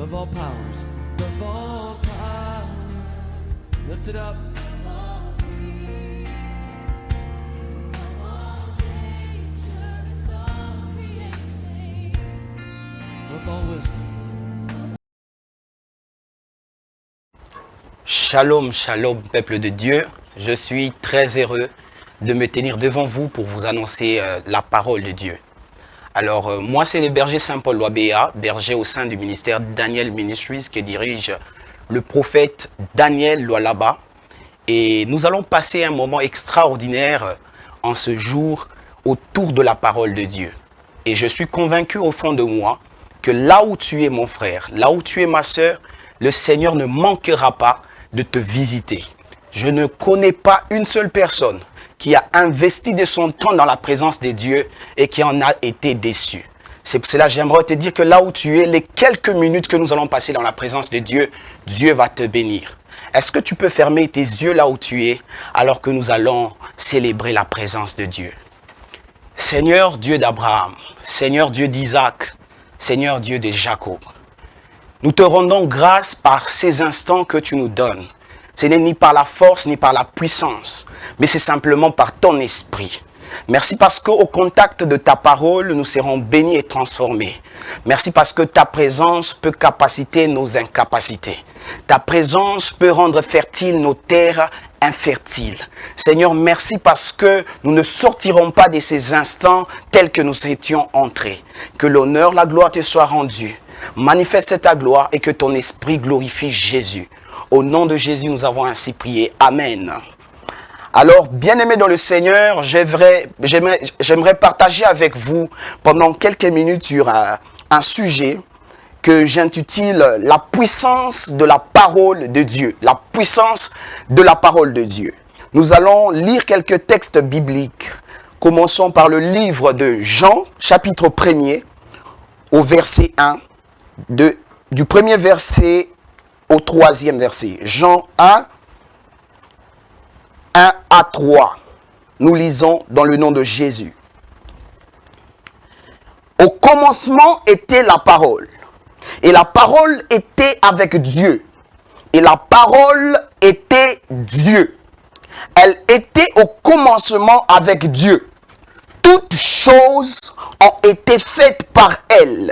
above all powers, above all powers, lift it up. Above all wisdom. Shalom, shalom, peuple de Dieu. Je suis très heureux de me tenir devant vous pour vous annoncer la parole de Dieu. Alors, moi, c'est le berger Saint-Paul Loabéa, berger au sein du ministère Daniel Ministries, qui dirige le prophète Daniel Loalaba. Et nous allons passer un moment extraordinaire en ce jour autour de la parole de Dieu. Et je suis convaincu au fond de moi que là où tu es mon frère, là où tu es ma sœur, le Seigneur ne manquera pas de te visiter. Je ne connais pas une seule personne qui a investi de son temps dans la présence de Dieu et qui en a été déçu. C'est pour cela que j'aimerais te dire que là où tu es, les quelques minutes que nous allons passer dans la présence de Dieu, Dieu va te bénir. Est-ce que tu peux fermer tes yeux là où tu es alors que nous allons célébrer la présence de Dieu? Seigneur Dieu d'Abraham, Seigneur Dieu d'Isaac, Seigneur Dieu de Jacob, nous te rendons grâce par ces instants que tu nous donnes. Ce n'est ni par la force, ni par la puissance, mais c'est simplement par ton esprit. Merci parce qu'au contact de ta parole, nous serons bénis et transformés. Merci parce que ta présence peut capaciter nos incapacités. Ta présence peut rendre fertiles nos terres infertiles. Seigneur, merci parce que nous ne sortirons pas de ces instants tels que nous étions entrés. Que l'honneur, la gloire te soit rendue. Manifeste ta gloire et que ton esprit glorifie Jésus. Au nom de Jésus, nous avons ainsi prié. Amen. Alors, bien-aimés dans le Seigneur, j'aimerais partager avec vous pendant quelques minutes sur un sujet que j'intitule « La puissance de la parole de Dieu ». La puissance de la parole de Dieu. Nous allons lire quelques textes bibliques. Commençons par le livre de Jean, chapitre 1er, au verset 1. Du premier verset au 3e verset. Jean 1, 1 à 3. Nous lisons dans le nom de Jésus. Au commencement était la parole. Et la parole était avec Dieu. Et la parole était Dieu. Elle était au commencement avec Dieu. Toutes choses ont été faites par elle.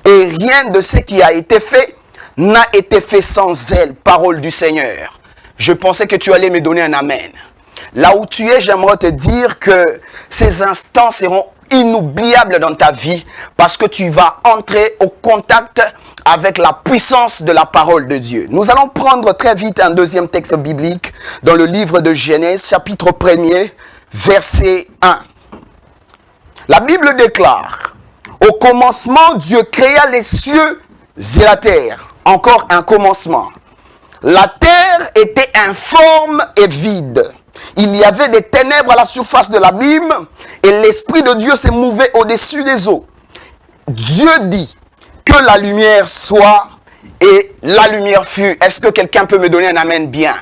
Et rien de ce qui a été fait n'a été fait sans elle. Parole du Seigneur. Je pensais que tu allais me donner un amen. Là où tu es, j'aimerais te dire que ces instants seront inoubliables dans ta vie parce que tu vas entrer au contact avec la puissance de la parole de Dieu. Nous allons prendre très vite un deuxième texte biblique dans le livre de Genèse, chapitre 1er, verset 1. La Bible déclare: au commencement, Dieu créa les cieux et la terre. Encore un commencement. La terre était informe et vide. Il y avait des ténèbres à la surface de l'abîme et l'Esprit de Dieu se mouvait au-dessus des eaux. Dieu dit que la lumière soit et la lumière fut. Est-ce que quelqu'un peut me donner un amen bien?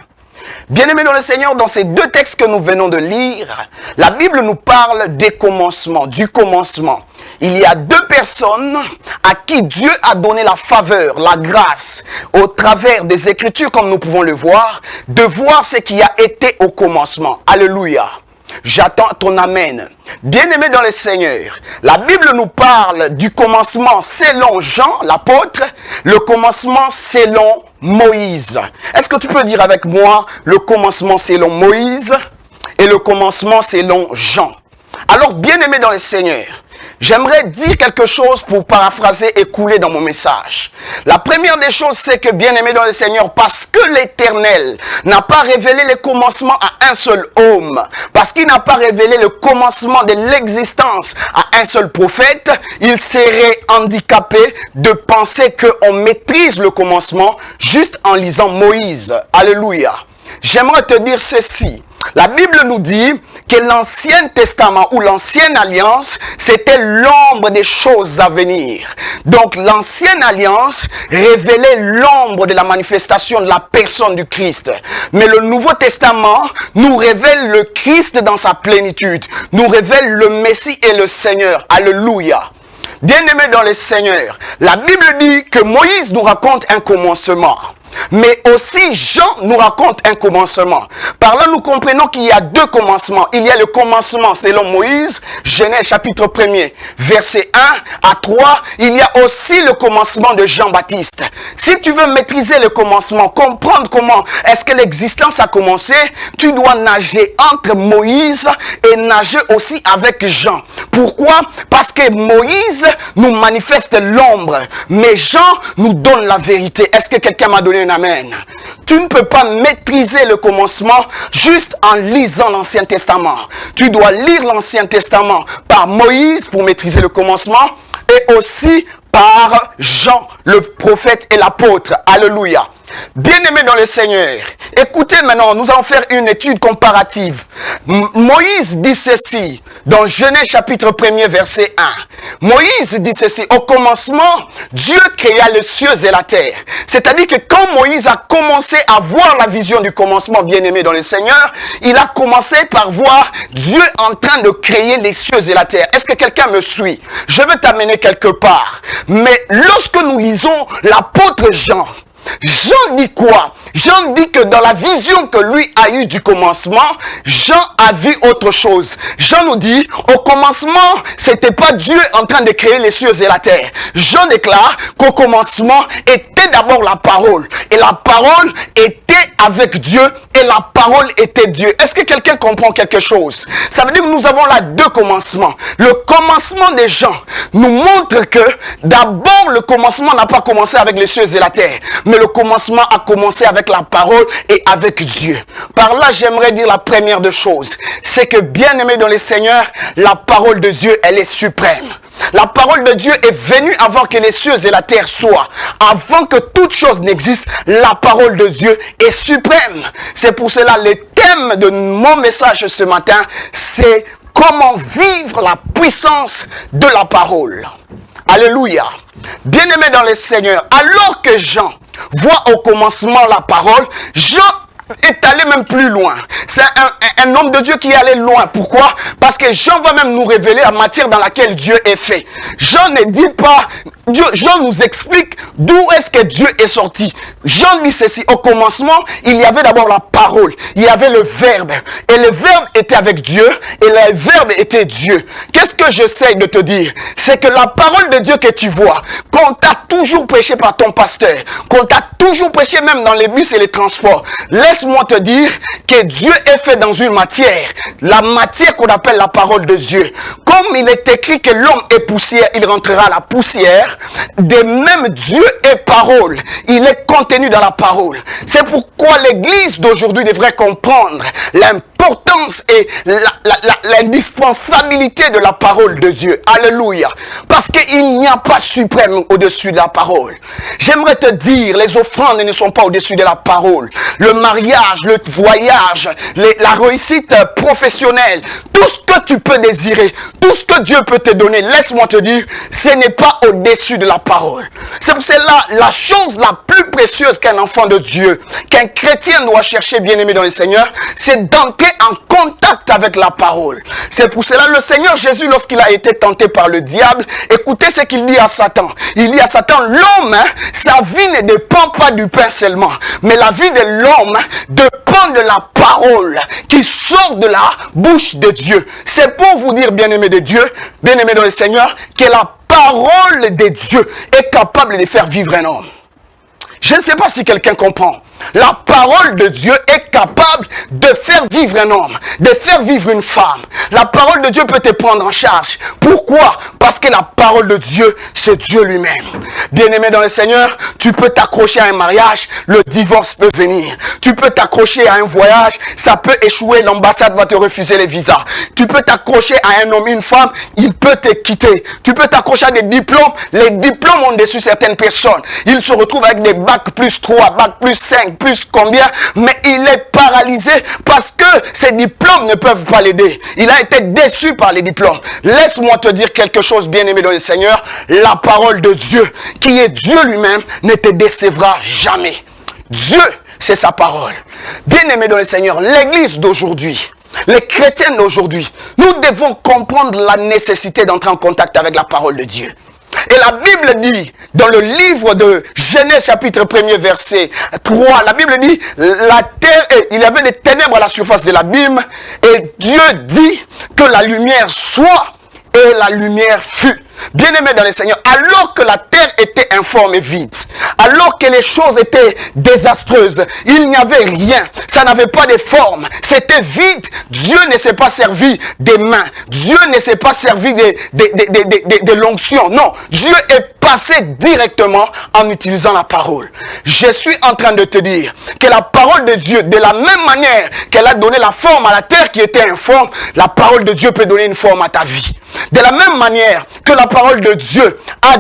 Bien-aimés dans le Seigneur, dans ces deux textes que nous venons de lire, la Bible nous parle des commencements, du commencement. Il y a deux personnes à qui Dieu a donné la faveur, la grâce, au travers des Écritures, comme nous pouvons le voir, de voir ce qui a été au commencement. Alléluia. J'attends ton amen. Bien-aimés dans le Seigneur, la Bible nous parle du commencement selon Jean, l'apôtre, le commencement selon Moïse. Est-ce que tu peux dire avec moi le commencement selon Moïse et le commencement selon Jean? Alors, bien-aimés dans le Seigneur, j'aimerais dire quelque chose pour paraphraser et couler dans mon message. La première des choses, c'est que, bien-aimé dans le Seigneur, parce que l'Éternel n'a pas révélé le commencement à un seul homme, parce qu'il n'a pas révélé le commencement de l'existence à un seul prophète, il serait handicapé de penser qu'on maîtrise le commencement juste en lisant Moïse. Alléluia. J'aimerais te dire ceci. La Bible nous dit que l'Ancien Testament ou l'Ancienne Alliance, c'était l'ombre des choses à venir. Donc l'Ancienne Alliance révélait l'ombre de la manifestation de la personne du Christ. Mais le Nouveau Testament nous révèle le Christ dans sa plénitude, nous révèle le Messie et le Seigneur. Alléluia. Bien-aimés dans le Seigneur, la Bible dit que Moïse nous raconte un commencement. Mais aussi Jean nous raconte un commencement. Par là, nous comprenons qu'il y a deux commencements. Il y a le commencement selon Moïse, Genèse chapitre 1er, verset 1 à 3. Il y a aussi le commencement de Jean-Baptiste. Si tu veux maîtriser le commencement, comprendre comment est-ce que l'existence a commencé, tu dois nager entre Moïse et nager aussi avec Jean. Pourquoi? Parce que Moïse nous manifeste l'ombre, mais Jean nous donne la vérité. Est-ce que quelqu'un m'a donné un amen? Tu ne peux pas maîtriser le commencement juste en lisant l'Ancien Testament. Tu dois lire l'Ancien Testament par Moïse pour maîtriser le commencement et aussi par Jean, le prophète et l'apôtre. Alléluia. Bien-aimés dans le Seigneur, écoutez maintenant, nous allons faire une étude comparative. Moïse dit ceci dans Genèse chapitre 1er verset 1. Moïse dit ceci: au commencement, Dieu créa les cieux et la terre. C'est-à-dire que quand Moïse a commencé à voir la vision du commencement, bien-aimé dans le Seigneur, il a commencé par voir Dieu en train de créer les cieux et la terre. Est-ce que quelqu'un me suit? Je veux t'amener quelque part. Mais lorsque nous lisons l'apôtre Jean, Jean dit quoi? Jean dit que dans la vision que lui a eue du commencement, Jean a vu autre chose. Jean nous dit, au commencement, c'était pas Dieu en train de créer les cieux et la terre. Jean déclare qu'au commencement était d'abord la parole. Et la parole était avec Dieu et la parole était Dieu. Est-ce que quelqu'un comprend quelque chose? Ça veut dire que nous avons là deux commencements. Le commencement des Jean nous montre que d'abord le commencement n'a pas commencé avec les cieux et la terre, mais le commencement a commencé avec la parole et avec Dieu. Par là, j'aimerais dire la première des choses, c'est que bien-aimé dans le Seigneur, la parole de Dieu, elle est suprême. La parole de Dieu est venue avant que les cieux et la terre soient. Avant que toute chose n'existe, la parole de Dieu est suprême. C'est pour cela le thème de mon message ce matin, c'est comment vivre la puissance de la parole. Alléluia. Bien-aimé dans le Seigneur, alors que Jean voit au commencement la parole, Jean est allé même plus loin. C'est un homme de Dieu qui est allé loin. Pourquoi? Parce que Jean va même nous révéler la matière dans laquelle Dieu est fait. Jean ne dit pas, Jean nous explique d'où est-ce que Dieu est sorti. Jean dit ceci: au commencement, il y avait d'abord la parole, il y avait le verbe, et le verbe était avec Dieu, et le verbe était Dieu. Qu'est-ce que j'essaie de te dire? C'est que la parole de Dieu que tu vois, qu'on t'a toujours prêché par ton pasteur, qu'on t'a toujours prêché même dans les bus et les transports, laisse-moi te dire que Dieu est fait dans une matière, la matière qu'on appelle la parole de Dieu. Comme il est écrit que l'homme est poussière, il rentrera à la poussière, de même Dieu est parole, il est contenu dans la parole. C'est pourquoi l'église d'aujourd'hui devrait comprendre l'importance et l'indispensabilité de la parole de Dieu. Alléluia. Parce qu'il n'y a pas suprême au-dessus de la parole. J'aimerais te dire, les offrandes ne sont pas au-dessus de la parole. Le mariage, le voyage, la réussite professionnelle, tout ce que tu peux désirer, tout ce que Dieu peut te donner, laisse-moi te dire, ce n'est pas au-dessus de la parole. C'est pour cela la chose la plus précieuse qu'un enfant de Dieu, qu'un chrétien doit chercher, bien-aimé dans le Seigneur, c'est d'entrer en contact avec la parole. C'est pour cela le Seigneur Jésus, lorsqu'il a été tenté par le diable, écoutez ce qu'il dit à Satan. Il dit à Satan, l'homme, sa vie ne dépend pas du pain seulement, mais la vie de l'homme dépend de la parole qui sort de la bouche de Dieu. C'est pour vous dire, bien-aimé de Dieu, bien-aimé dans le Seigneur, que la parole de Dieu est capable de faire vivre un homme. Je ne sais pas si quelqu'un comprend. La parole de Dieu est capable de faire vivre un homme, de faire vivre une femme. La parole de Dieu peut te prendre en charge. Pourquoi? Parce que la parole de Dieu, c'est Dieu lui-même. Bien-aimé dans le Seigneur, tu peux t'accrocher à un mariage, le divorce peut venir. Tu peux t'accrocher à un voyage, ça peut échouer, l'ambassade va te refuser les visas. Tu peux t'accrocher à un homme, une femme, il peut te quitter. Tu peux t'accrocher à des diplômes, les diplômes ont déçu certaines personnes. Ils se retrouvent avec des bacs plus 3, bacs plus 5, plus combien, mais il est paralysé parce que ses diplômes ne peuvent pas l'aider. Il a été déçu par les diplômes. Laisse-moi te dire quelque chose, bien-aimé dans le Seigneur, la parole de Dieu, qui est Dieu lui-même, ne te décevra jamais. Dieu, c'est sa parole. Bien-aimé dans le Seigneur, l'église d'aujourd'hui, les chrétiens d'aujourd'hui, nous devons comprendre la nécessité d'entrer en contact avec la parole de Dieu. Et la Bible dit, dans le livre de Genèse chapitre 1er verset 3, la Bible dit, la terre, il y avait des ténèbres à la surface de l'abîme, et Dieu dit que la lumière soit, et la lumière fut. Bien-aimés dans le Seigneur, alors que la terre était informe et vide, alors que les choses étaient désastreuses, il n'y avait rien, ça n'avait pas de forme, c'était vide, Dieu ne s'est pas servi des mains, Dieu ne s'est pas servi de l'onction, non, Dieu est passé directement en utilisant la parole. Je suis en train de te dire que la parole de Dieu, de la même manière qu'elle a donné la forme à la terre qui était informe, la parole de Dieu peut donner une forme à ta vie. De la même manière que la parole de Dieu a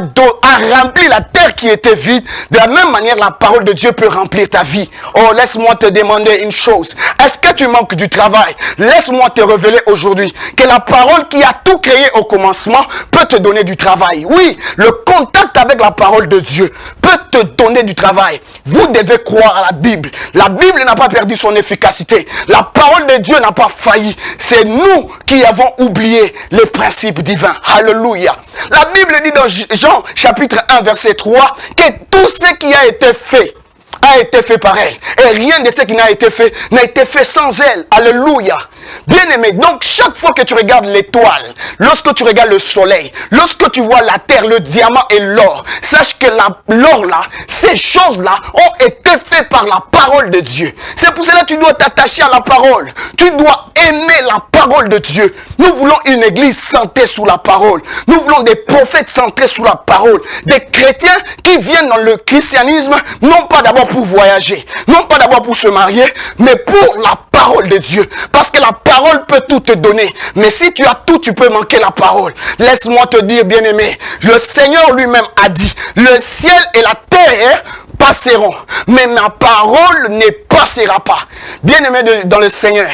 rempli la terre qui était vide, de la même manière la parole de Dieu peut remplir ta vie. Oh, laisse-moi te demander une chose. Est-ce que tu manques du travail? Laisse-moi te révéler aujourd'hui que la parole qui a tout créé au commencement peut te donner du travail. Oui, le contact avec la parole de Dieu peut te donner du travail. Vous devez croire à la Bible. La Bible n'a pas perdu son efficacité. La parole de Dieu n'a pas failli. C'est nous qui avons oublié les principes divins. Alléluia. La Bible dit dans Jean chapitre 1 verset 3 que tout ce qui a été fait par elle. Et rien de ce qui n'a été fait sans elle. Alléluia. Bien aimé, donc chaque fois que tu regardes l'étoile, lorsque tu regardes le soleil, lorsque tu vois la terre, le diamant et l'or, sache que l'or là, ces choses-là ont été faites par la parole de Dieu. C'est pour cela que tu dois t'attacher à la parole. Tu dois aimer la parole de Dieu. Nous voulons une église centrée sous la parole. Nous voulons des prophètes centrés sous la parole. Des chrétiens qui viennent dans le christianisme, non pas d'abord pour voyager, non pas d'abord pour se marier, mais pour la parole de Dieu. Parce que la parole peut tout te donner. Mais si tu as tout, tu peux manquer la parole. Laisse-moi te dire, bien-aimé, le Seigneur lui-même a dit, le ciel et la terre passeront, mais ma parole ne passera pas. Bien-aimé dans le Seigneur,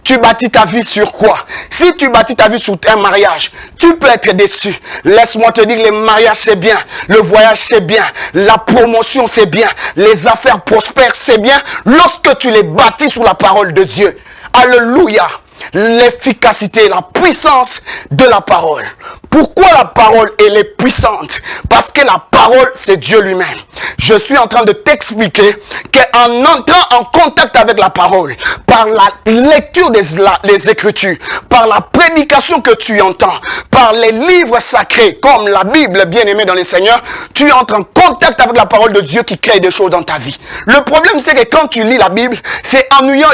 tu bâtis ta vie sur quoi? Si tu bâtis ta vie sur un mariage, tu peux être déçu. Laisse-moi te dire, le mariage c'est bien, le voyage c'est bien, la promotion c'est bien, les affaires prospèrent c'est bien, lorsque tu les bâtis sur la parole de Dieu. Alléluia. L'efficacité, la puissance de la parole. Pourquoi la parole elle est puissante? Parce que la parole c'est Dieu lui-même. Je suis en train de t'expliquer qu'en entrant en contact avec la parole, par la lecture des Écritures, par la prédication que tu entends, par les livres sacrés comme la Bible, bien-aimée dans les Seigneurs, tu entres en contact avec la parole de Dieu qui crée des choses dans ta vie. Le problème c'est que quand tu lis la Bible, c'est ennuyeux.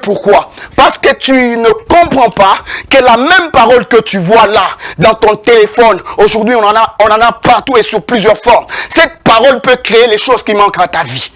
Pourquoi? Parce que tu ne comprends pas que la même parole que tu vois là, dans ton téléphone, aujourd'hui on en a partout et sur plusieurs formes. Cette parole peut créer les choses qui manquent à ta vie.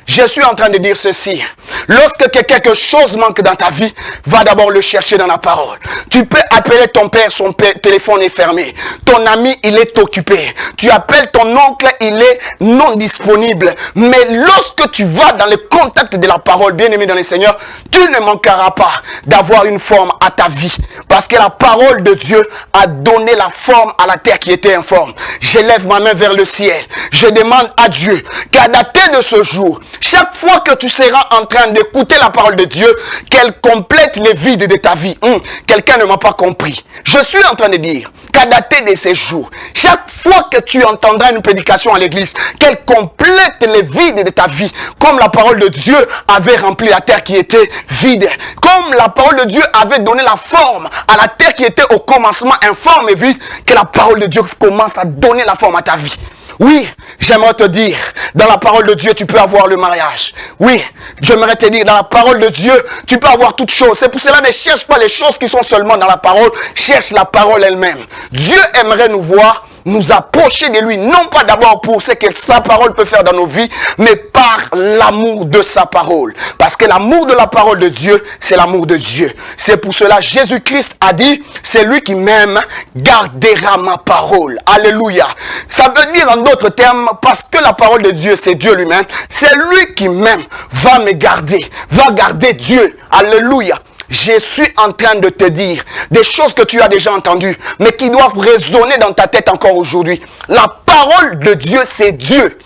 Je suis en train de dire ceci. Lorsque quelque chose manque dans ta vie, va d'abord le chercher dans la parole. Tu peux appeler ton père, son téléphone est fermé. Ton ami, il est occupé. Tu appelles ton oncle, il est non disponible. Mais lorsque tu vas dans le contact de la parole, bien-aimé dans le Seigneur, tu ne manqueras pas d'avoir une forme à ta vie. Parce que la parole de Dieu a donné la forme à la terre qui était informe. Je lève ma main vers le ciel. Je demande à Dieu qu'à dater de ce jour, chaque fois que tu seras en train d'écouter la parole de Dieu, qu'elle complète les vides de ta vie. Quelqu'un ne m'a pas compris. Je suis en train de dire qu'à dater de ces jours, chaque fois que tu entendras une prédication à l'église, qu'elle complète les vides de ta vie, comme la parole de Dieu avait rempli la terre qui était vide, comme la parole de Dieu avait donné la forme à la terre qui était au commencement informe et vide, que la parole de Dieu commence à donner la forme à ta vie. Oui, j'aimerais te dire, dans la parole de Dieu, tu peux avoir le mariage. Oui, j'aimerais te dire, dans la parole de Dieu, tu peux avoir toutes choses. C'est pour cela ne cherche pas les choses qui sont seulement dans la parole, cherche la parole elle-même. Dieu aimerait nous voir, nous approcher de lui, non pas d'abord pour ce que sa parole peut faire dans nos vies, mais par l'amour de sa parole. Parce que l'amour de la parole de Dieu, c'est l'amour de Dieu. C'est pour cela Jésus-Christ a dit, c'est lui qui m'aime, gardera ma parole. Alléluia. Ça veut dire en d'autres termes, parce que la parole de Dieu, c'est Dieu lui-même, c'est lui qui m'aime, va me garder, va garder Dieu. Alléluia. Je suis en train de te dire des choses que tu as déjà entendues, mais qui doivent résonner dans ta tête encore aujourd'hui. La parole de Dieu, c'est Dieu.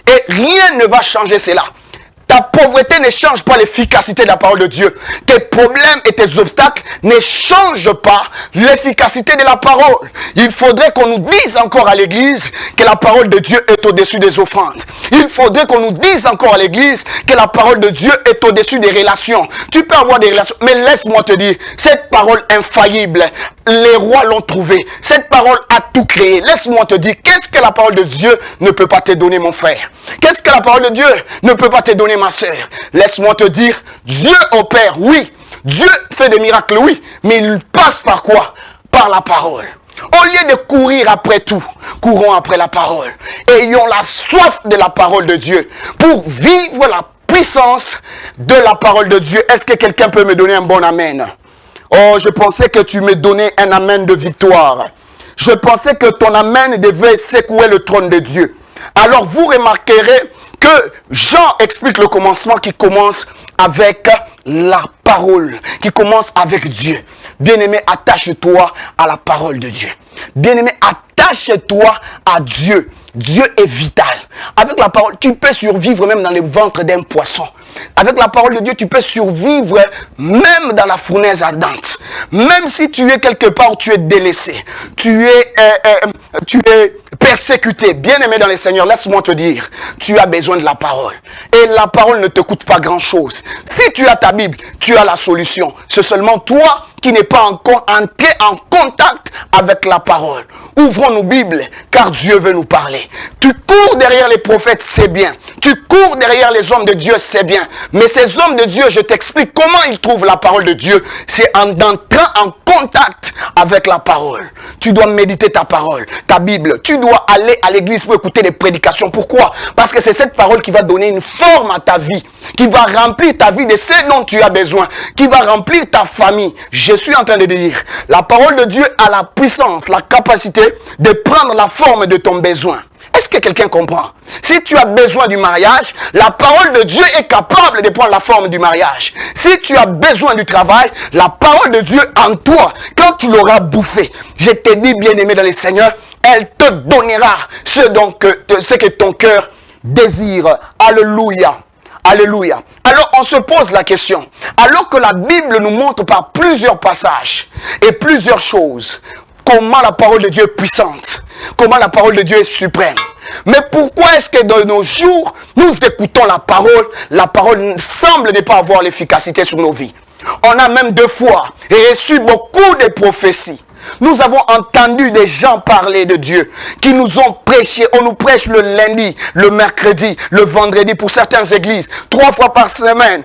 Et rien ne va changer cela. Ta Ta pauvreté ne change pas l'efficacité de la parole de Dieu. Tes problèmes et tes obstacles ne changent pas l'efficacité de la parole. Il faudrait qu'on nous dise encore à l'église que la parole de Dieu est au-dessus des offrandes. Il faudrait qu'on nous dise encore à l'église que la parole de Dieu est au-dessus des relations. Tu peux avoir des relations, mais laisse-moi te dire, cette parole infaillible, les rois l'ont trouvée. Cette parole a tout créé. Laisse-moi te dire, qu'est-ce que la parole de Dieu ne peut pas te donner, mon frère? Qu'est-ce que la parole de Dieu ne peut pas te donner, ma soeur? Laisse-moi te dire, Dieu opère, oui. Dieu fait des miracles, oui. Mais il passe par quoi? Par la parole. Au lieu de courir après tout, courons après la parole. Ayons la soif de la parole de Dieu pour vivre la puissance de la parole de Dieu. Est-ce que quelqu'un peut me donner un bon amen? Oh, je pensais que tu me donnais un amen de victoire. Je pensais que ton amen devait secouer le trône de Dieu. Alors vous remarquerez que Jean explique le commencement qui commence avec la parole, qui commence avec Dieu. Bien-aimé, attache-toi à la parole de Dieu. Bien-aimé, attache-toi à Dieu. Dieu est vital. Avec la parole, tu peux survivre même dans le ventre d'un poisson. Avec la parole de Dieu, tu peux survivre même dans la fournaise ardente. Même si tu es quelque part où tu es délaissé, tu es persécuté. Bien-aimé dans le Seigneur, laisse-moi te dire, tu as besoin de la parole. Et la parole ne te coûte pas grand-chose. Si tu as ta Bible, tu as la solution. C'est seulement toi qui n'es pas entré en contact avec la parole. Ouvrons nos Bibles, car Dieu veut nous parler. Tu cours derrière les prophètes, c'est bien. Tu cours derrière les hommes de Dieu, c'est bien. Mais ces hommes de Dieu, je t'explique comment ils trouvent la parole de Dieu. C'est en entrant en contact avec la parole. Tu dois méditer ta parole, ta Bible. Tu dois aller à l'église pour écouter des prédications. Pourquoi? Parce que c'est cette parole qui va donner une forme à ta vie, qui va remplir ta vie de ce dont tu as besoin, qui va remplir ta famille. Je suis en train de dire, la parole de Dieu a la puissance, la capacité de prendre la forme de ton besoin. Est-ce que quelqu'un comprend? Si tu as besoin du mariage, la parole de Dieu est capable de prendre la forme du mariage. Si tu as besoin du travail, la parole de Dieu en toi, quand tu l'auras bouffé, je te dis, bien-aimé dans le Seigneur, elle te donnera ce que ton cœur désire. Alléluia. Alléluia. Alors on se pose la question, alors que la Bible nous montre par plusieurs passages et plusieurs choses, comment la parole de Dieu est puissante, comment la parole de Dieu est suprême. Mais pourquoi est-ce que dans nos jours, nous écoutons la parole semble ne pas avoir l'efficacité sur nos vies. On a même 2 fois reçu beaucoup de prophéties. Nous avons entendu des gens parler de Dieu, qui nous ont prêché. On nous prêche le lundi, le mercredi, le vendredi, pour certaines églises, 3 fois par semaine.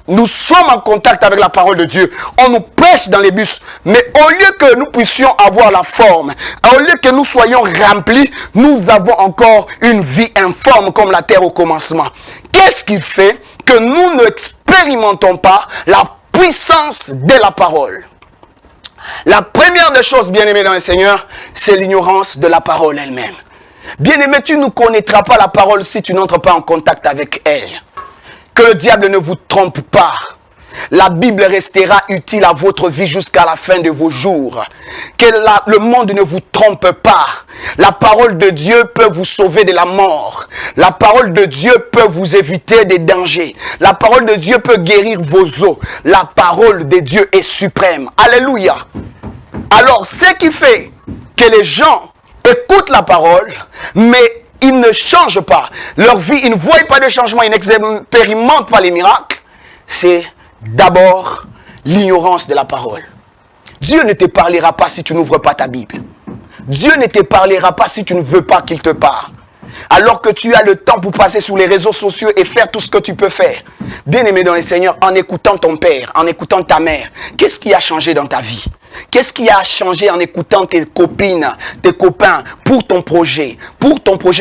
Nous sommes en contact avec la parole de Dieu. On nous prêche dans les bus. Mais au lieu que nous puissions avoir la forme, au lieu que nous soyons remplis, nous avons encore une vie informe comme la terre au commencement. Qu'est-ce qui fait que nous n'expérimentons pas la puissance de la parole? La première des choses, bien-aimés dans le Seigneur, c'est l'ignorance de la parole elle-même. Bien-aimé, tu ne connaîtras pas la parole si tu n'entres pas en contact avec elle. Que le diable ne vous trompe pas. La Bible restera utile à votre vie jusqu'à la fin de vos jours. Que le monde ne vous trompe pas. La parole de Dieu peut vous sauver de la mort. La parole de Dieu peut vous éviter des dangers. La parole de Dieu peut guérir vos os. La parole de Dieu est suprême. Alléluia. Alors, ce qui fait que les gens écoutent la parole, mais ils ne changent pas. Leur vie, ils ne voient pas de changement, ils n'expérimentent pas les miracles. C'est d'abord l'ignorance de la parole. Dieu ne te parlera pas si tu n'ouvres pas ta Bible. Dieu ne te parlera pas si tu ne veux pas qu'il te parle. Alors que tu as le temps pour passer sur les réseaux sociaux et faire tout ce que tu peux faire. Bien-aimé dans le Seigneur, en écoutant ton père, en écoutant ta mère, qu'est-ce qui a changé dans ta vie? Qu'est-ce qui a changé en écoutant tes copines, tes copains, pour ton projet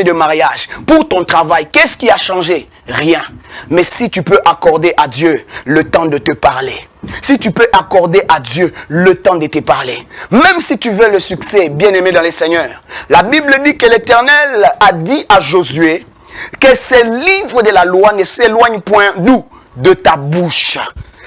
de mariage, pour ton travail? Qu'est-ce qui a changé? Rien. Mais si tu peux accorder à Dieu le temps de te parler, si tu peux accorder à Dieu le temps de te parler, même si tu veux le succès, bien-aimé dans le Seigneur, la Bible dit que l'Éternel a dit à Josué que ces livres de la loi ne s'éloignent point d'où? De ta bouche.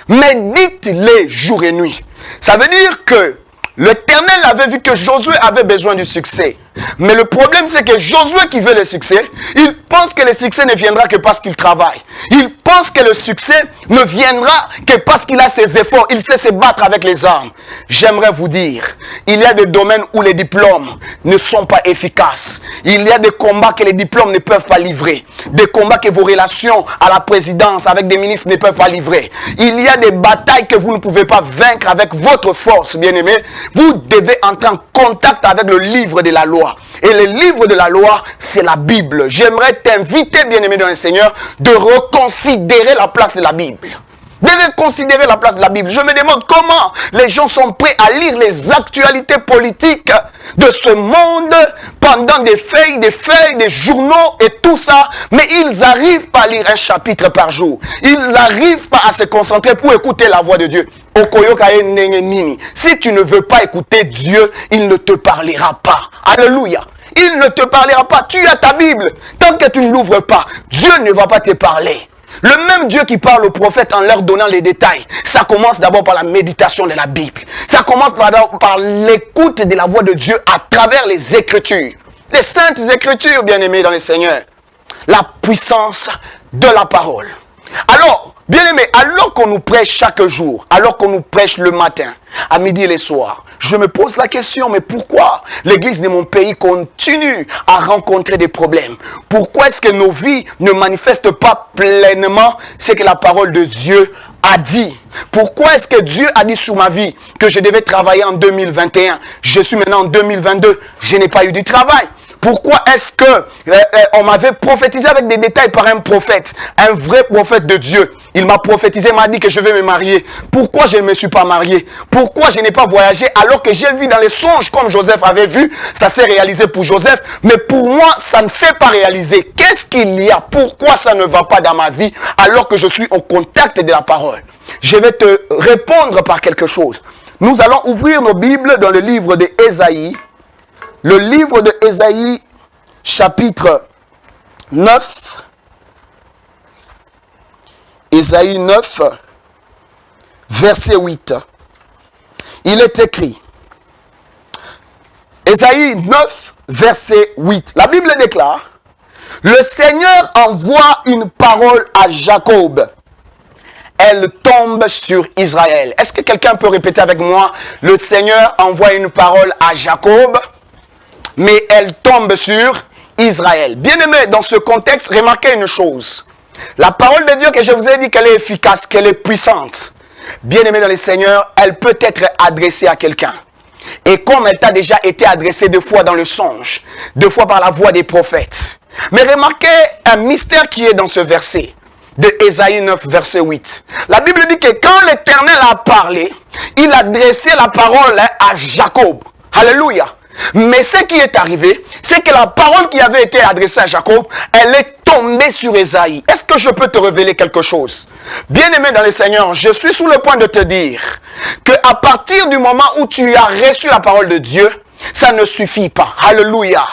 Mais dites-les jour et nuit. Ça veut dire que l'Éternel avait vu que Josué avait besoin du succès. Mais le problème, c'est que Josué qui veut le succès, il pense que le succès ne viendra que parce qu'il travaille. Il pense que le succès ne viendra que parce qu'il a ses efforts, il sait se battre avec les armes. J'aimerais vous dire, il y a des domaines où les diplômes ne sont pas efficaces. Il y a des combats que les diplômes ne peuvent pas livrer. Des combats que vos relations à la présidence avec des ministres ne peuvent pas livrer. Il y a des batailles que vous ne pouvez pas vaincre avec votre force, bien-aimés. Vous devez entrer en contact avec le livre de la loi. Et le livre de la loi, c'est la Bible. J'aimerais t'inviter, bien-aimé dans le Seigneur, de reconsidérer la place de la Bible. Devez considérer la place de la Bible. Je me demande comment les gens sont prêts à lire les actualités politiques de ce monde pendant des feuilles, des journaux et tout ça, mais ils n'arrivent pas à lire un chapitre par jour. Ils n'arrivent pas à se concentrer pour écouter la voix de Dieu. Si tu ne veux pas écouter Dieu, il ne te parlera pas. Alléluia. Il ne te parlera pas. Tu as ta Bible. Tant que tu ne l'ouvres pas, Dieu ne va pas te parler. Le même Dieu qui parle aux prophètes en leur donnant les détails, ça commence d'abord par la méditation de la Bible. Ça commence par l'écoute de la voix de Dieu à travers les Écritures. Les saintes Écritures, bien-aimés dans le Seigneur. La puissance de la parole. Alors, bien-aimés, alors qu'on nous prêche chaque jour, alors qu'on nous prêche le matin, à midi et le soir, je me pose la question, mais pourquoi l'église de mon pays continue à rencontrer des problèmes? Pourquoi est-ce que nos vies ne manifestent pas pleinement ce que la parole de Dieu a dit? Pourquoi est-ce que Dieu a dit sur ma vie que je devais travailler en 2021? Je suis maintenant en 2022, je n'ai pas eu du travail. Pourquoi est-ce que on m'avait prophétisé avec des détails par un prophète, un vrai prophète de Dieu? Il m'a prophétisé, m'a dit que je vais me marier. Pourquoi je ne me suis pas marié? Pourquoi je n'ai pas voyagé alors que j'ai vu dans les songes comme Joseph avait vu? Ça s'est réalisé pour Joseph, mais pour moi, ça ne s'est pas réalisé. Qu'est-ce qu'il y a? Pourquoi ça ne va pas dans ma vie alors que je suis au contact de la parole? Je vais te répondre par quelque chose. Nous allons ouvrir nos Bibles dans le livre d'Ésaïe. Le livre de Ésaïe, chapitre 9. Ésaïe 9, verset 8. Il est écrit. Ésaïe 9, verset 8. La Bible déclare, le Seigneur envoie une parole à Jacob. Elle tombe sur Israël. Est-ce que quelqu'un peut répéter avec moi? Le Seigneur envoie une parole à Jacob, mais elle tombe sur Israël. Bien-aimés, dans ce contexte, remarquez une chose. La parole de Dieu que je vous ai dit qu'elle est efficace, qu'elle est puissante. Bien-aimés dans le Seigneur, elle peut être adressée à quelqu'un. Et comme elle t'a déjà été adressée 2 fois dans le songe, 2 fois par la voix des prophètes. Mais remarquez un mystère qui est dans ce verset de Ésaïe 9, verset 8. La Bible dit que quand l'Éternel a parlé, il a adressé la parole à Jacob. Alléluia. Mais ce qui est arrivé, c'est que la parole qui avait été adressée à Jacob, elle est tombée sur Ésaïe. Est-ce que je peux te révéler quelque chose? Bien-aimé dans le Seigneur, je suis sur le point de te dire que à partir du moment où tu as reçu la parole de Dieu, ça ne suffit pas. Alléluia.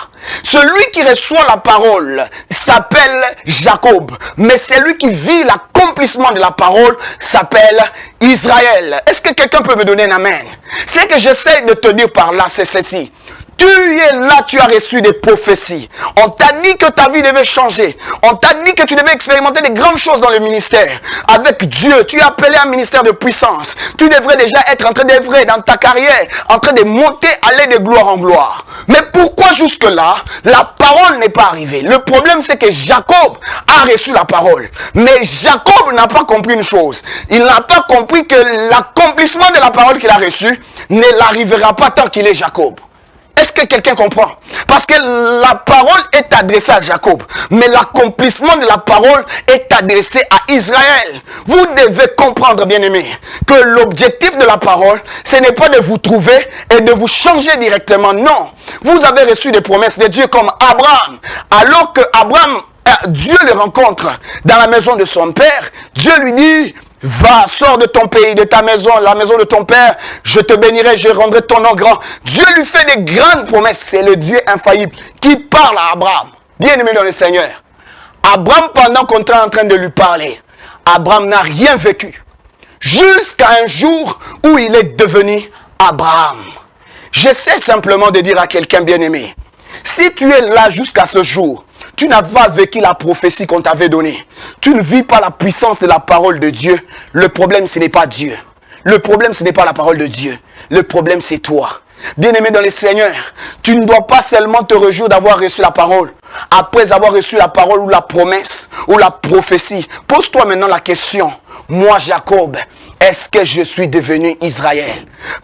Celui qui reçoit la parole s'appelle Jacob. Mais celui qui vit l'accomplissement de la parole s'appelle Israël. Est-ce que quelqu'un peut me donner un amen? Ce que j'essaie de te dire par là, c'est ceci. Tu es là, tu as reçu des prophéties. On t'a dit que ta vie devait changer. On t'a dit que tu devais expérimenter des grandes choses dans le ministère. Avec Dieu, tu es appelé à un ministère de puissance. Tu devrais déjà être en train d'œuvrer dans ta carrière, en train de monter, aller de gloire en gloire. Mais pourquoi jusque-là, la parole n'est pas arrivée? Le problème, c'est que Jacob a reçu la parole. Mais Jacob n'a pas compris une chose. Il n'a pas compris que l'accomplissement de la parole qu'il a reçue ne l'arrivera pas tant qu'il est Jacob. Est-ce que quelqu'un comprend? Parce que la parole est adressée à Jacob, mais l'accomplissement de la parole est adressé à Israël. Vous devez comprendre, bien-aimés, que l'objectif de la parole, ce n'est pas de vous trouver et de vous changer directement. Non, vous avez reçu des promesses de Dieu comme Abraham. Alors que Abraham, Dieu le rencontre dans la maison de son père, Dieu lui dit... Va, sors de ton pays, de ta maison, la maison de ton père, je te bénirai, je rendrai ton nom grand. Dieu lui fait des grandes promesses, c'est le Dieu infaillible qui parle à Abraham. Bien-aimé dans le Seigneur. Abraham, pendant qu'on est en train de lui parler, Abraham n'a rien vécu. Jusqu'à un jour où il est devenu Abraham. J'essaie simplement de dire à quelqu'un bien-aimé, si tu es là jusqu'à ce jour, tu tu n'as pas vécu la prophétie qu'on t'avait donnée. Tu ne vis pas la puissance de la parole de Dieu. Le problème, ce n'est pas Dieu. Le problème, ce n'est pas la parole de Dieu. Le problème, c'est toi. Bien-aimé dans le Seigneur, tu ne dois pas seulement te réjouir d'avoir reçu la parole. Après avoir reçu la parole ou la promesse ou la prophétie, pose-toi maintenant la question. Moi, Jacob, est-ce que je suis devenu Israël?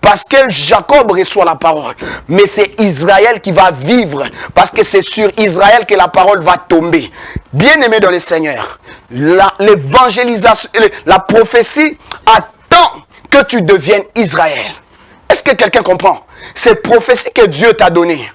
Parce que Jacob reçoit la parole, mais c'est Israël qui va vivre, parce que c'est sur Israël que la parole va tomber. Bien-aimé dans le Seigneur, l'évangélisation, la prophétie attend que tu deviennes Israël. Est-ce que quelqu'un comprend? Ces prophéties que Dieu t'a données,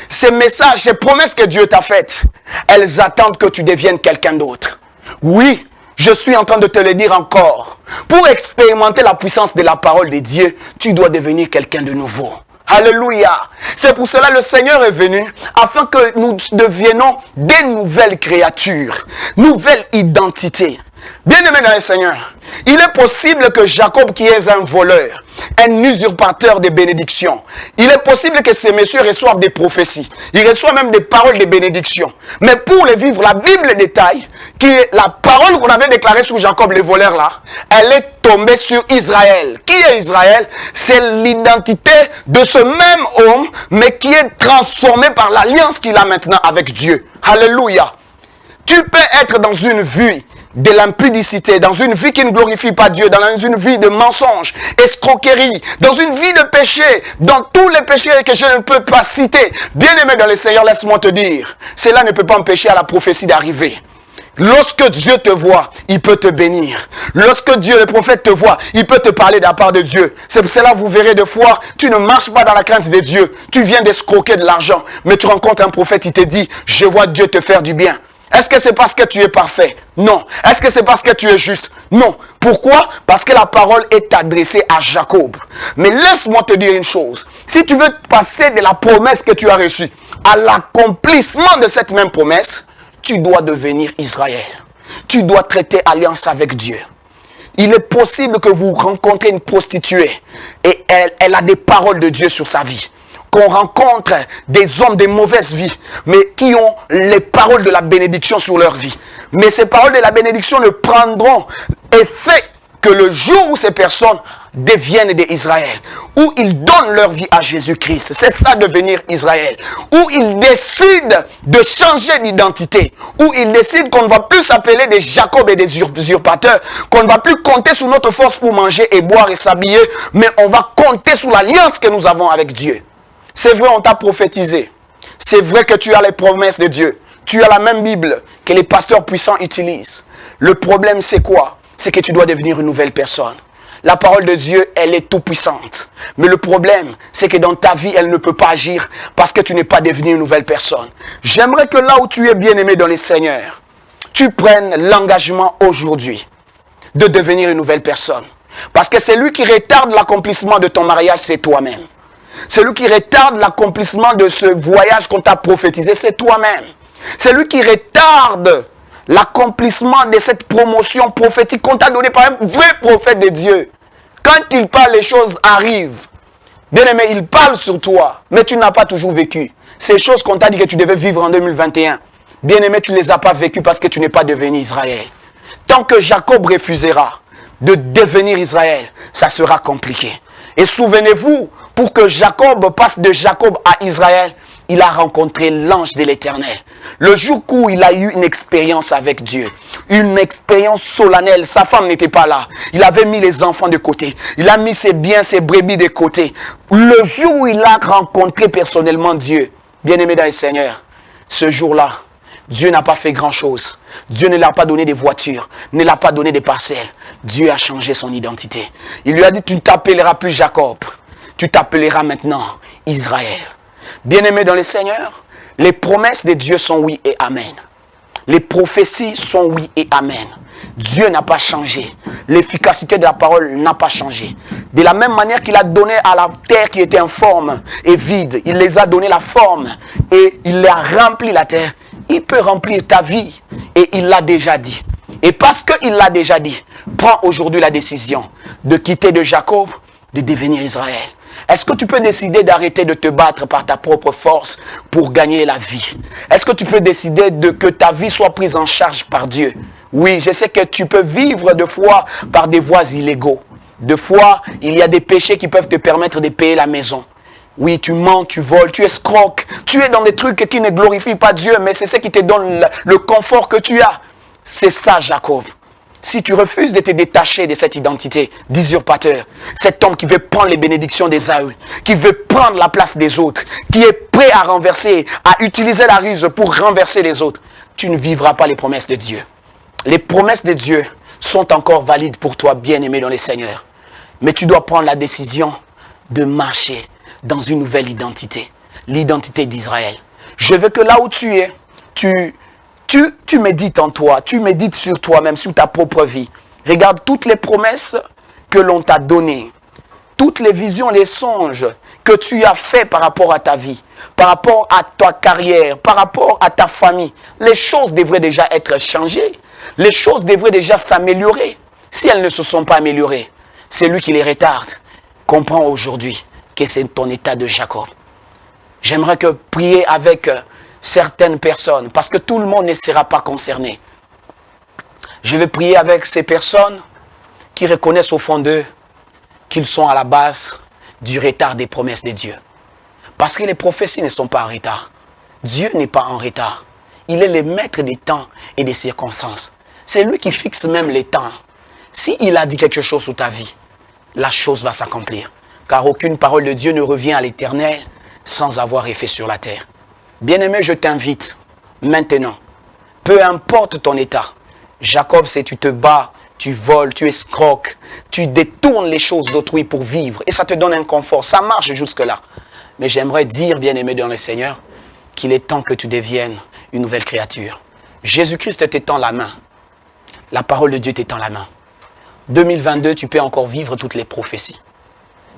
ces messages, ces promesses que Dieu t'a faites, elles attendent que tu deviennes quelqu'un d'autre. Oui, je suis en train de te le dire encore. Pour expérimenter la puissance de la parole de Dieu, tu dois devenir quelqu'un de nouveau. Alléluia. C'est pour cela que le Seigneur est venu, afin que nous deviennons des nouvelles créatures, nouvelle identité. Bien-aimé dans le Seigneur, il est possible que Jacob, qui est un voleur, un usurpateur de bénédictions, il est possible que ces messieurs reçoivent des prophéties, ils reçoivent même des paroles de bénédiction. Mais pour les vivre, la Bible détaille que la parole qu'on avait déclarée sur Jacob, le voleur là, elle est tombée sur Israël. Qui est Israël? C'est l'identité de ce même homme, mais qui est transformé par l'alliance qu'il a maintenant avec Dieu. Alléluia. Tu peux être dans une vie de l'impudicité, dans une vie qui ne glorifie pas Dieu, dans une vie de mensonge, escroquerie, dans une vie de péché, dans tous les péchés que je ne peux pas citer. Bien-aimé dans le Seigneur, laisse-moi te dire, cela ne peut pas empêcher à la prophétie d'arriver. Lorsque Dieu te voit, il peut te bénir. Lorsque Dieu, le prophète, te voit, il peut te parler de la part de Dieu. C'est pour cela que vous verrez des fois, tu ne marches pas dans la crainte de Dieu. Tu viens d'escroquer de l'argent, mais tu rencontres un prophète, il te dit, je vois Dieu te faire du bien. Est-ce que c'est parce que tu es parfait? Non. Est-ce que c'est parce que tu es juste? Non. Pourquoi? Parce que la parole est adressée à Jacob. Mais laisse-moi te dire une chose. Si tu veux passer de la promesse que tu as reçue à l'accomplissement de cette même promesse, tu dois devenir Israël. Tu dois traiter alliance avec Dieu. Il est possible que vous rencontrez une prostituée et elle a des paroles de Dieu sur sa vie. Qu'on rencontre des hommes de mauvaise vie, mais qui ont les paroles de la bénédiction sur leur vie. Mais ces paroles de la bénédiction ne prendront effet que le jour où ces personnes deviennent des Israël, où ils donnent leur vie à Jésus-Christ. C'est ça devenir Israël. Où ils décident de changer d'identité, où ils décident qu'on ne va plus s'appeler des Jacob et des usurpateurs, qu'on ne va plus compter sur notre force pour manger et boire et s'habiller, mais on va compter sur l'alliance que nous avons avec Dieu. C'est vrai, on t'a prophétisé. C'est vrai que tu as les promesses de Dieu. Tu as la même Bible que les pasteurs puissants utilisent. Le problème, c'est quoi? C'est que tu dois devenir une nouvelle personne. La parole de Dieu, elle est tout puissante. Mais le problème, c'est que dans ta vie, elle ne peut pas agir parce que tu n'es pas devenu une nouvelle personne. J'aimerais que là où tu es bien-aimé dans les Seigneurs, tu prennes l'engagement aujourd'hui de devenir une nouvelle personne. Parce que c'est lui qui retarde l'accomplissement de ton mariage, c'est toi-même. Celui qui retarde l'accomplissement de ce voyage qu'on t'a prophétisé, c'est toi-même. Celui qui retarde l'accomplissement de cette promotion prophétique qu'on t'a donnée par un vrai prophète de Dieu. Quand il parle, les choses arrivent. Bien aimé, il parle sur toi, mais tu n'as pas toujours vécu. Ces choses qu'on t'a dit que tu devais vivre en 2021, bien aimé, tu ne les as pas vécues parce que tu n'es pas devenu Israël. Tant que Jacob refusera de devenir Israël, ça sera compliqué. Et souvenez-vous, pour que Jacob passe de Jacob à Israël, il a rencontré l'ange de l'Éternel. Le jour où il a eu une expérience avec Dieu, une expérience solennelle, sa femme n'était pas là. Il avait mis les enfants de côté. Il a mis ses biens, ses brebis de côté. Le jour où il a rencontré personnellement Dieu, bien-aimé dans le Seigneur, ce jour-là, Dieu n'a pas fait grand-chose. Dieu ne l'a pas donné des voitures, ne l'a pas donné des parcelles. Dieu a changé son identité. Il lui a dit, tu ne t'appelleras plus Jacob. Tu t'appelleras maintenant Israël. Bien-aimé dans le Seigneur, les promesses de Dieu sont oui et amen. Les prophéties sont oui et amen. Dieu n'a pas changé. L'efficacité de la parole n'a pas changé. De la même manière qu'il a donné à la terre qui était informe et vide, il les a donné la forme et il a rempli la terre. Il peut remplir ta vie et il l'a déjà dit. Et parce qu'il l'a déjà dit, prends aujourd'hui la décision de quitter de Jacob, de devenir Israël. Est-ce que tu peux décider d'arrêter de te battre par ta propre force pour gagner la vie? Est-ce que tu peux décider que ta vie soit prise en charge par Dieu? Oui, je sais que tu peux vivre de fois par des voies illégaux. De fois, il y a des péchés qui peuvent te permettre de payer la maison. Oui, tu mens, tu voles, tu escroques. Tu es dans des trucs qui ne glorifient pas Dieu, mais c'est ce qui te donne le confort que tu as. C'est ça, Jacob. Si tu refuses de te détacher de cette identité d'usurpateur, cet homme qui veut prendre les bénédictions d'Ésaü, qui veut prendre la place des autres, qui est prêt à renverser, à utiliser la ruse pour renverser les autres, tu ne vivras pas les promesses de Dieu. Les promesses de Dieu sont encore valides pour toi, bien-aimé dans le Seigneur. Mais tu dois prendre la décision de marcher dans une nouvelle identité, l'identité d'Israël. Je veux que là où tu es, tu médites en toi, tu médites sur toi-même, sur ta propre vie. Regarde toutes les promesses que l'on t'a données, toutes les visions, les songes que tu as fait par rapport à ta vie, par rapport à ta carrière, par rapport à ta famille. Les choses devraient déjà être changées. Les choses devraient déjà s'améliorer. Si elles ne se sont pas améliorées, c'est lui qui les retarde. Comprends aujourd'hui que c'est ton état de Jacob. J'aimerais que prier avec certaines personnes, parce que tout le monde ne sera pas concerné. Je vais prier avec ces personnes qui reconnaissent au fond d'eux qu'ils sont à la base du retard des promesses de Dieu. Parce que les prophéties ne sont pas en retard. Dieu n'est pas en retard. Il est le maître des temps et des circonstances. C'est lui qui fixe même les temps. S'il a dit quelque chose sur ta vie, la chose va s'accomplir. Car aucune parole de Dieu ne revient à l'Éternel sans avoir effet sur la terre. Bien-aimé, je t'invite maintenant, peu importe ton état. Jacob, c'est tu te bats, tu voles, tu escroques, tu détournes les choses d'autrui pour vivre. Et ça te donne un confort, ça marche jusque-là. Mais j'aimerais dire, bien-aimé dans le Seigneur, qu'il est temps que tu deviennes une nouvelle créature. Jésus-Christ t'étend la main. La parole de Dieu t'étend la main. 2022, tu peux encore vivre toutes les prophéties.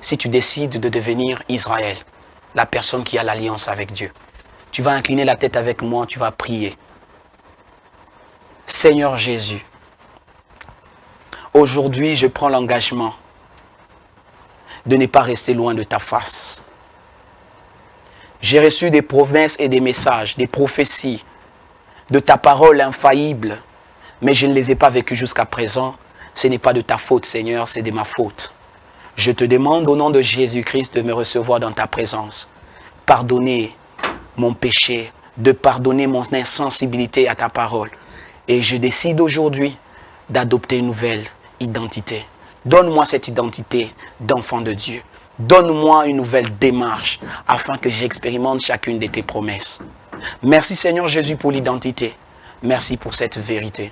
Si tu décides de devenir Israël, la personne qui a l'alliance avec Dieu. Tu vas incliner la tête avec moi, tu vas prier. Seigneur Jésus, aujourd'hui je prends l'engagement de ne pas rester loin de ta face. J'ai reçu des promesses et des messages, des prophéties, de ta parole infaillible, mais je ne les ai pas vécues jusqu'à présent. Ce n'est pas de ta faute, Seigneur, c'est de ma faute. Je te demande au nom de Jésus-Christ de me recevoir dans ta présence. Pardonner mon péché, de pardonner mon insensibilité à ta parole. Et je décide aujourd'hui d'adopter une nouvelle identité. Donne-moi cette identité d'enfant de Dieu. Donne-moi une nouvelle démarche afin que j'expérimente chacune de tes promesses. Merci Seigneur Jésus pour l'identité. Merci pour cette vérité.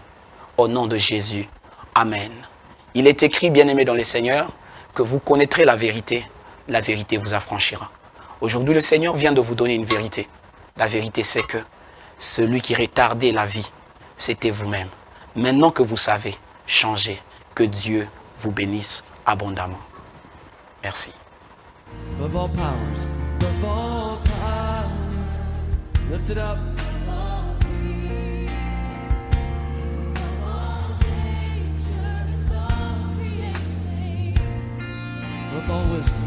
Au nom de Jésus. Amen. Il est écrit, bien-aimé dans le Seigneur, que vous connaîtrez la vérité vous affranchira. Aujourd'hui, le Seigneur vient de vous donner une vérité. La vérité, c'est que celui qui retardait la vie, c'était vous-même. Maintenant que vous savez, changez. Que Dieu vous bénisse abondamment. Merci. Above all powers, lifted up. Above all wisdom.